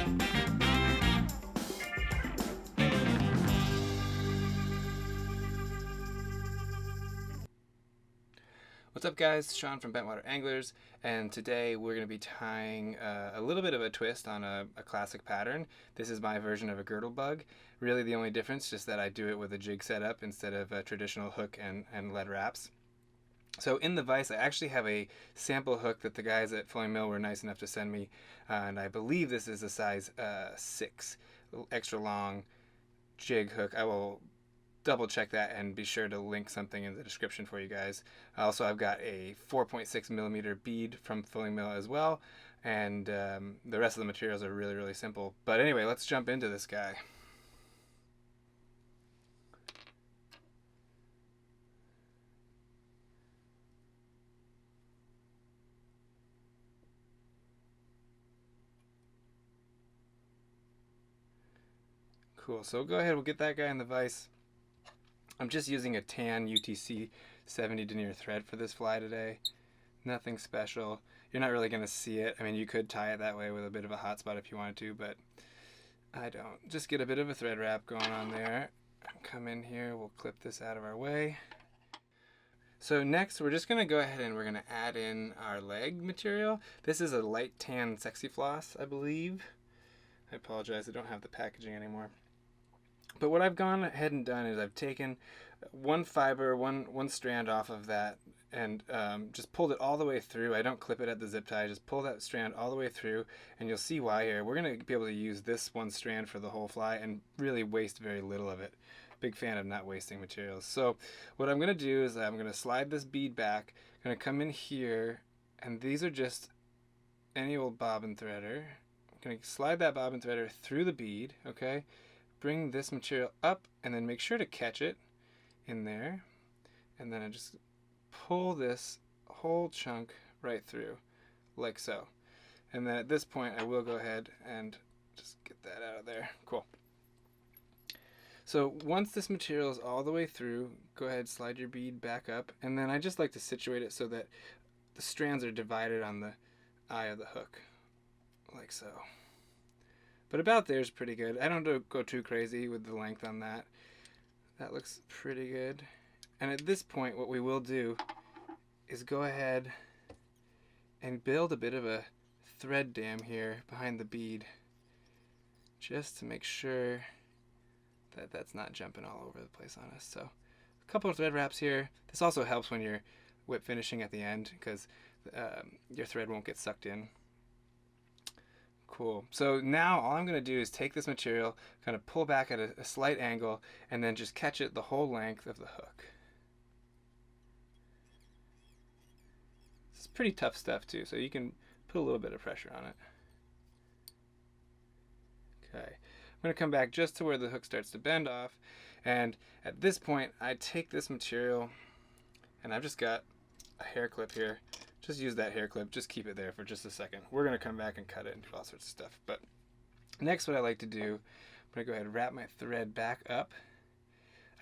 What's up guys, Sean from Bentwater Anglers, and today we're going to be tying a little bit of a twist on a classic pattern. This is my version of a girdle bug. Really the only difference just that I do it with a jig setup instead of a traditional hook and lead wraps. So in the vise I actually have a sample hook that the guys at Flowing Mill were nice enough to send me, and I believe this is a size 6, extra long jig hook. I will double check that and be sure to link something in the description for you guys. Also, I've got a 4.6 millimeter bead from Flowing Mill as well, and the rest of the materials are really simple. But anyway, let's jump into this guy. Cool, so go ahead, we'll get that guy in the vise. I'm just using a tan UTC 70 denier thread for this fly today. Nothing special. You're not really going to see it. I mean, you could tie it that way with a bit of a hot spot if you wanted to, but I don't. Just get a bit of a thread wrap going on there. Come in here, we'll clip this out of our way. So next, we're just going to go ahead and we're going to add in our leg material. This is a light tan sexy floss, I believe. I apologize, I don't have the packaging anymore. But what I've gone ahead and done is I've taken one fiber, one strand off of that, and just pulled it all the way through. I don't clip it at the zip tie, I just pull that strand all the way through, and you'll see why here. We're going to be able to use this one strand for the whole fly and really waste very little of it. Big fan of not wasting materials. So what I'm going to do is I'm going to slide this bead back. I'm going to come in here, and these are just any old bobbin threader. I'm going to slide that bobbin threader through the bead, okay? Bring this material up and then make sure to catch it in there, and then I just pull this whole chunk right through like so. And then at this point I will go ahead and just get that out of there. Cool. So once this material is all the way through, go ahead, slide your bead back up, and then I just like to situate it so that the strands are divided on the eye of the hook like so. But about there is pretty good. I don't go too crazy with the length on that. That looks pretty good. And at this point, what we will do is go ahead and build a bit of a thread dam here behind the bead, just to make sure that that's not jumping all over the place on us. So a couple of thread wraps here. This also helps when you're whip finishing at the end, because your thread won't get sucked in. Cool. So now all I'm going to do is take this material, kind of pull back at a slight angle, and then just catch it the whole length of the hook. It's pretty tough stuff too, so you can put a little bit of pressure on it. Okay. I'm going to come back just to where the hook starts to bend off, and at this point I take this material, and I've just got a hair clip here. Just use that hair clip, just keep it there for just a second. We're going to come back and cut it and do all sorts of stuff. But next what I like to do, I'm going to go ahead and wrap my thread back up.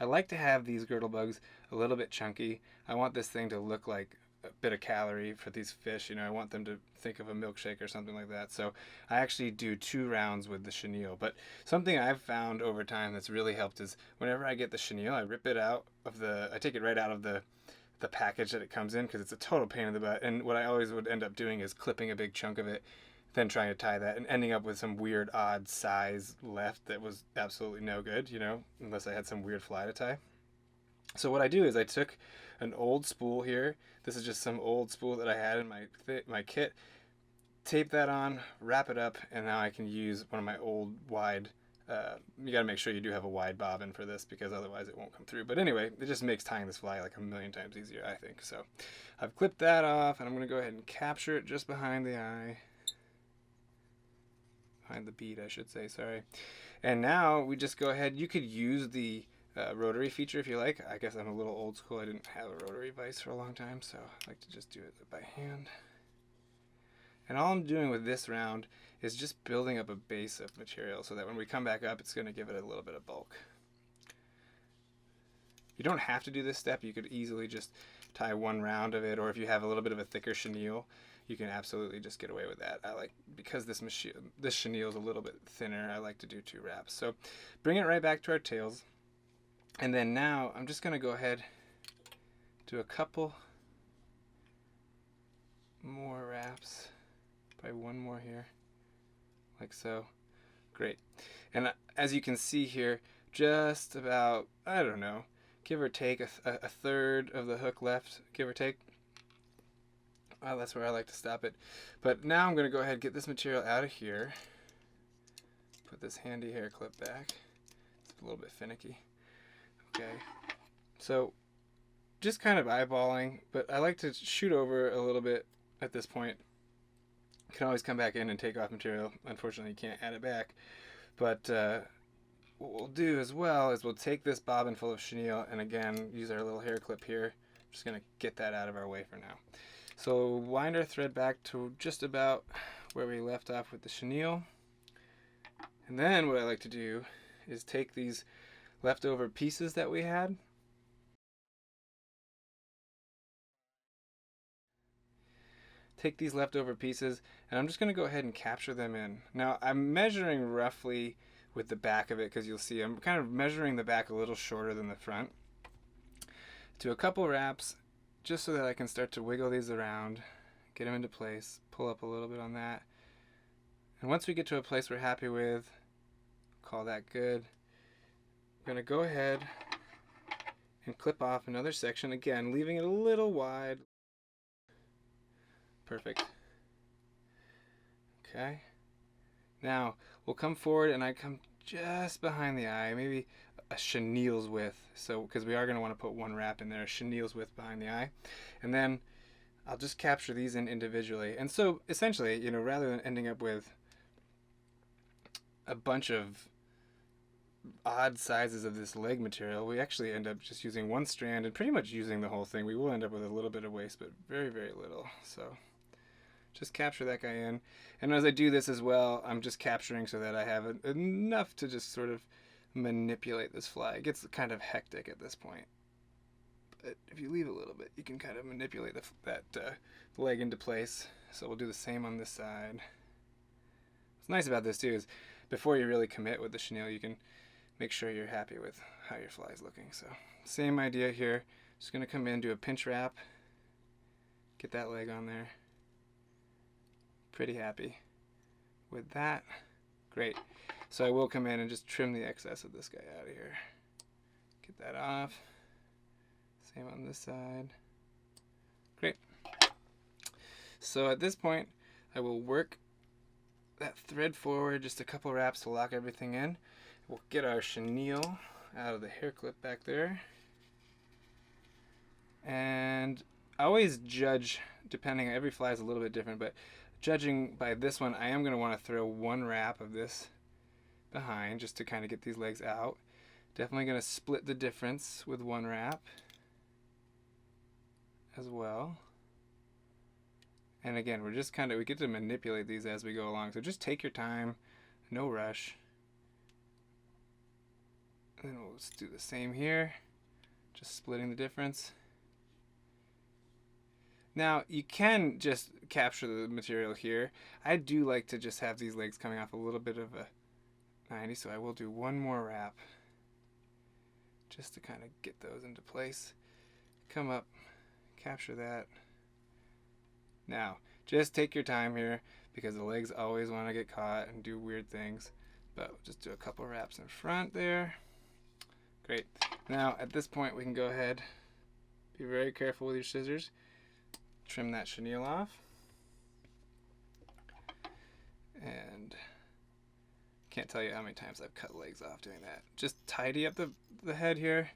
I like to have these girdle bugs a little bit chunky. I want this thing to look like a bit of calorie for these fish. You know, I want them to think of a milkshake or something like that. So I actually do 2 rounds with the chenille. But something I've found over time that's really helped is whenever I get the chenille, I rip it out of I take it right out of the package that it comes in, because it's a total pain in the butt. And what I always would end up doing is clipping a big chunk of it, then trying to tie that and ending up with some weird odd size left that was absolutely no good, you know, unless I had some weird fly to tie. So what I do is I took an old spool here. This is just some old spool that I had in my kit. Tape that on, wrap it up, and now I can use one of my old wide you got to make sure you do have a wide bobbin for this, because otherwise it won't come through. But anyway, it just makes tying this fly like a million times easier, I think. So I've clipped that off, and I'm going to go ahead and capture it just behind the eye. Behind the bead, I should say, sorry. And now we just go ahead. You could use the rotary feature if you like. I guess I'm a little old school. I didn't have a rotary vise for a long time, so I like to just do it by hand. And all I'm doing with this round is just building up a base of material so that when we come back up, it's going to give it a little bit of bulk. You don't have to do this step. You could easily just tie one round of it, or if you have a little bit of a thicker chenille, you can absolutely just get away with that. I like, because this chenille is a little bit thinner, I like to do 2 wraps. So bring it right back to our tails. And then now I'm just going to go ahead, do a couple more wraps. Probably one more here, like so. Great. And as you can see here, just about, I don't know, give or take a third of the hook left, give or take. Well, that's where I like to stop it. But now I'm going to go ahead and get this material out of here. Put this handy hair clip back. It's a little bit finicky. Okay. So just kind of eyeballing, but I like to shoot over a little bit at this point. You can always come back in and take off material. Unfortunately, you can't add it back. But what we'll do as well is we'll take this bobbin full of chenille and again use our little hair clip here. Just going to get that out of our way for now. So wind our thread back to just about where we left off with the chenille. And then what I like to do is take these leftover pieces that we had. Take these leftover pieces and I'm just going to go ahead and capture them in. Now I'm measuring roughly with the back of it because you'll see I'm kind of measuring the back a little shorter than the front. Do a couple wraps just so that I can start to wiggle these around, get them into place, pull up a little bit on that. And once we get to a place we're happy with, call that good. We're going to go ahead and clip off another section, again, leaving it a little wide. Perfect. Okay. Now, we'll come forward and I come just behind the eye, maybe a chenille's width, so because we are going to want to put 1 wrap in there, a chenille's width behind the eye, and then I'll just capture these in individually. And so essentially, you know, rather than ending up with a bunch of odd sizes of this leg material, we actually end up just using 1 strand and pretty much using the whole thing. We will end up with a little bit of waste, but very, very little. So just capture that guy in. And as I do this as well, I'm just capturing so that I have enough to just sort of manipulate this fly. It gets kind of hectic at this point. But if you leave a little bit, you can kind of manipulate that leg into place. So we'll do the same on this side. What's nice about this too is before you really commit with the chenille, you can make sure you're happy with how your fly is looking. So same idea here. Just going to come in, do a pinch wrap, get that leg on there. Pretty happy with that. Great. So I will come in and just trim the excess of this guy out of here. Get that off. Same on this side. Great. So at this point, I will work that thread forward just a couple wraps to lock everything in. We'll get our chenille out of the hair clip back there. And I always judge, depending, every fly is a little bit different, but judging by this one, I am going to want to throw 1 wrap of this behind just to kind of get these legs out. Definitely going to split the difference with 1 wrap as well. And again, we're just kind of, we get to manipulate these as we go along. So just take your time, no rush. And then we'll just do the same here, just splitting the difference. Now, you can just capture the material here. I do like to just have these legs coming off a little bit of a 90, so I will do 1 more wrap just to kind of get those into place. Come up, capture that. Now, just take your time here because the legs always want to get caught and do weird things. But we'll just do a couple wraps in front there. Great. Now, at this point, we can go ahead, be very careful with your scissors. Trim that chenille off. And can't tell you how many times I've cut legs off doing that. Just tidy up the head here.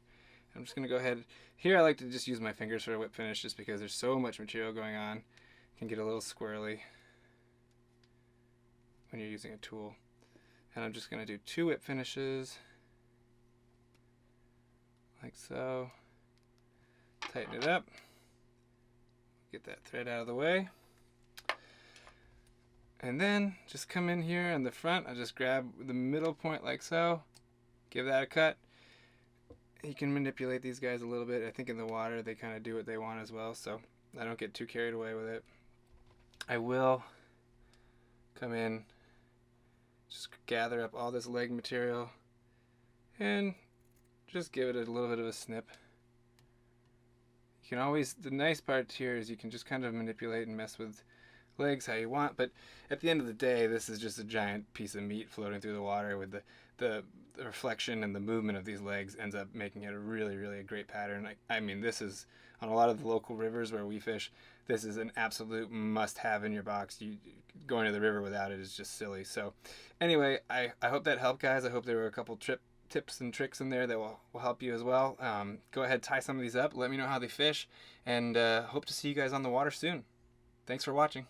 I'm just going to go ahead. Here I like to just use my fingers for a whip finish just because there's so much material going on. It can get a little squirrely when you're using a tool. And I'm just going to do 2 whip finishes. Like so. Tighten it up. Get that thread out of the way. And then just come in here in the front. I just grab the middle point like so. Give that a cut. You can manipulate these guys a little bit. I think in the water they kind of do what they want as well, so I don't get too carried away with it. I will come in, just gather up all this leg material and just give it a little bit of a snip. You can always, the nice part here is you can just kind of manipulate and mess with legs how you want, but at the end of the day, this is just a giant piece of meat floating through the water with the reflection and the movement of these legs ends up making it a really a great pattern. I mean, this is, on a lot of the local rivers where we fish, this is an absolute must-have in your box. Going to the river without it is just silly. So anyway, I hope that helped, guys. I hope there were a couple tips and tricks in there that will help you as well. Go ahead, tie some of these up. Let me know how they fish, and hope to see you guys on the water soon. Thanks for watching.